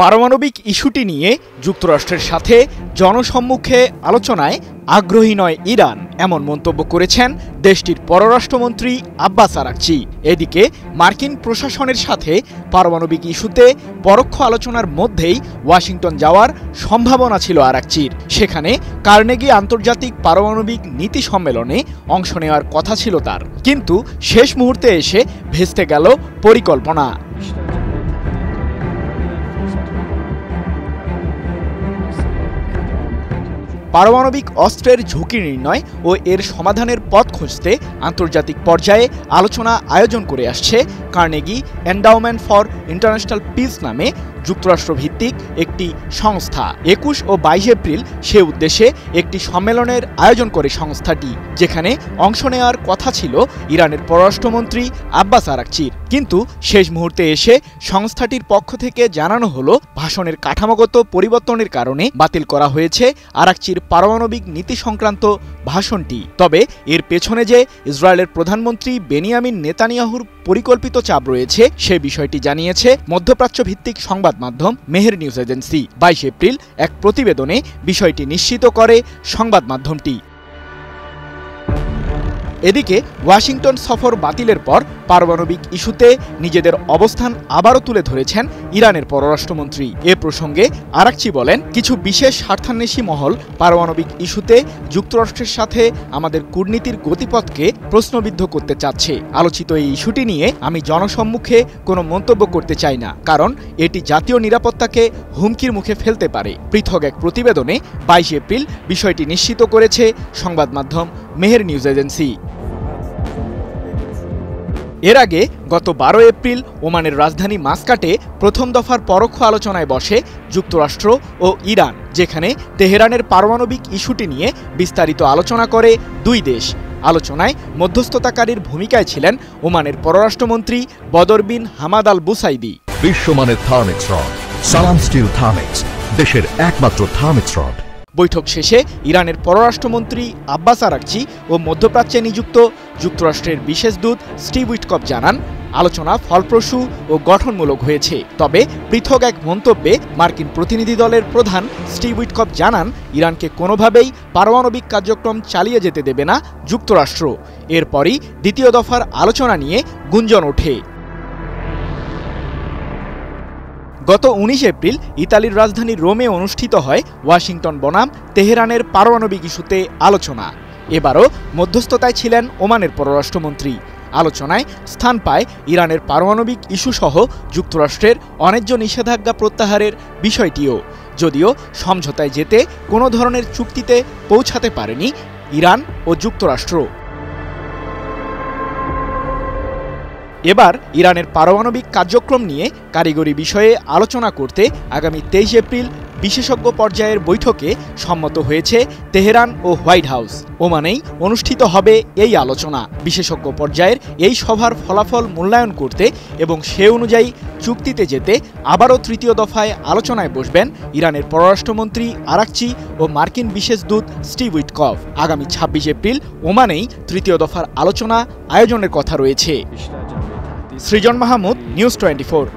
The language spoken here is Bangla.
পারমাণবিক ইস্যুটি নিয়ে যুক্তরাষ্ট্রের সাথে জনসম্মুখে আলোচনায় আগ্রহী নয় ইরান, এমন মন্তব্য করেছেন দেশটির পররাষ্ট্রমন্ত্রী আব্বাস আরাকচি। এদিকে মার্কিন প্রশাসনের সাথে পারমাণবিক ইস্যুতে পরোক্ষ আলোচনার মধ্যেই ওয়াশিংটন যাওয়ার সম্ভাবনা ছিল আরাকচির। সেখানে কার্নেগি আন্তর্জাতিক পারমাণবিক নীতি সম্মেলনে অংশ নেওয়ার কথা ছিল তার, কিন্তু শেষ মুহূর্তে এসে ভেস্তে গেল পরিকল্পনা। পারমাণবিক অস্ত্রের ঝুঁকি নির্ণয় ও এর সমাধানের পথ খুঁজতে আন্তর্জাতিক পর্যায়ে আলোচনা আয়োজন করে আসছে Carnegie endowment for international piece নামে যুক্তরাষ্ট্রভিত্তিক একটি সংস্থা। ২১ ও ২২ এপ্রিল সে উদ্দেশ্যে একটি সম্মেলনের আয়োজন করে সংস্থাটি, যেখানে অংশ নেওয়ার কথা ছিল ইরানের পররাষ্ট্রমন্ত্রী আব্বাস আরাকচির। কিন্তু শেষ মুহূর্তে এসে সংস্থাটির পক্ষ থেকে জানানো হলো ভাষণের কাঠামোগত পরিবর্তনের কারণে বাতিল করা হয়েছে আরাকচির পারমাণবিক নীতি সংক্রান্ত ভাষণটি। তবে এর পেছনে যে ইসরায়েলের প্রধানমন্ত্রী বেনিয়ামিন নেতানিয়াহুর পরিকল্পিত চাপ রয়েছে সে বিষয়টি জানিয়েছে মধ্যপ্রাচ্য ভিত্তিক সংবাদ মাধ্যম মেহের নিউজ এজেন্সি। ২২ এপ্রিল এক প্রতিবেদনে বিষয়টি নিশ্চিত করে সংবাদ মাধ্যমটি। এদিকে ওয়াশিংটন সফর বাতিলের পর পারমাণবিক ইস্যুতে নিজেদের অবস্থান আবারও তুলে ধরেছেন ইরানের পররাষ্ট্রমন্ত্রী। এ প্রসঙ্গে আরাকচি বলেন, কিছু বিশেষ স্বার্থান্বেষী মহল পারমাণবিক ইস্যুতে যুক্তরাষ্ট্রের সাথে আমাদের কূটনীতির গতিপথকে প্রশ্নবিদ্ধ করতে চাচ্ছে। আলোচিত এই ইস্যুটি নিয়ে আমি জনসম্মুখে কোনো মন্তব্য করতে চাই না, কারণ এটি জাতীয় নিরাপত্তাকে হুমকির মুখে ফেলতে পারে। পৃথক এক প্রতিবেদনে ২২ এপ্রিল বিষয়টি নিশ্চিত করেছে সংবাদ মাধ্যম মেহের নিউজ এজেন্সি। এর আগে গত ১২ এপ্রিল ওমানের রাজধানী মাস্কাটে প্রথম দফার পরোক্ষ আলোচনায় বসে যুক্তরাষ্ট্র ও ইরান, যেখানে তেহরানের পারমাণবিক ইস্যুটি নিয়ে বিস্তারিত আলোচনা করে দুই দেশ। আলোচনায় মধ্যস্থতাকারীর ভূমিকায় ছিলেন ওমানের পররাষ্ট্রমন্ত্রী বদর বিন হামাদ আল বুসাইদি। বিশ্বমানের থার্মিক্স রড, সালাম স্টিল থার্মিক্স, দেশের একমাত্র থার্মিক্স রড। বৈঠক শেষে ইরানের পররাষ্ট্রমন্ত্রী আব্বাস আরাকচি ও মধ্যপ্রাচ্যে নিযুক্ত যুক্তরাষ্ট্রের বিশেষ দূত স্টিভ উইটকফ জানান, আলোচনা ফলপ্রসূ ও গঠনমূলক হয়েছে। তবে পৃথক এক মন্তব্যে মার্কিন প্রতিনিধি দলের প্রধান স্টিভ উইটকফ জানান, ইরানকে কোনোভাবেই পারমাণবিক কার্যক্রম চালিয়ে যেতে দেবে না যুক্তরাষ্ট্র। এরপরই দ্বিতীয় দফার আলোচনা নিয়ে গুঞ্জন ওঠে। গত ১৯ এপ্রিল ইতালির রাজধানী রোমে অনুষ্ঠিত হয় ওয়াশিংটন বনাম তেহরানের পারমাণবিক ইস্যুতে আলোচনা। এবারও মধ্যস্থতায় ছিলেন ওমানের পররাষ্ট্রমন্ত্রী। আলোচনায় স্থান পায় ইরানের পারমাণবিক ইস্যুসহ যুক্তরাষ্ট্রের অন্যায্য নিষেধাজ্ঞা প্রত্যাহারের বিষয়টিও, যদিও সমঝোতায় যেতে কোনো ধরনের চুক্তিতে পৌঁছাতে পারেনি ইরান ও যুক্তরাষ্ট্র। এবার ইরানের পারমাণবিক কার্যক্রম নিয়ে কারিগরি বিষয়ে আলোচনা করতে আগামী ২৩ এপ্রিল বিশেষজ্ঞ পর্যায়ের বৈঠকে সম্মত হয়েছে তেহরান ও হোয়াইট হাউস। ওমানেই অনুষ্ঠিত হবে এই আলোচনা। বিশেষজ্ঞ পর্যায়ের এই সভার ফলাফল মূল্যায়ন করতে এবং সে অনুযায়ী চুক্তিতে যেতে আবারও তৃতীয় দফায় আলোচনায় বসবেন ইরানের পররাষ্ট্রমন্ত্রী আরাকচি ও মার্কিন বিশেষ দূত স্টিভ উইটকফ। আগামী ২৬ এপ্রিল ওমানেই তৃতীয় দফার আলোচনা আয়োজনের কথা রয়েছে। সৃজন মাহমুদ, নিউজ 24।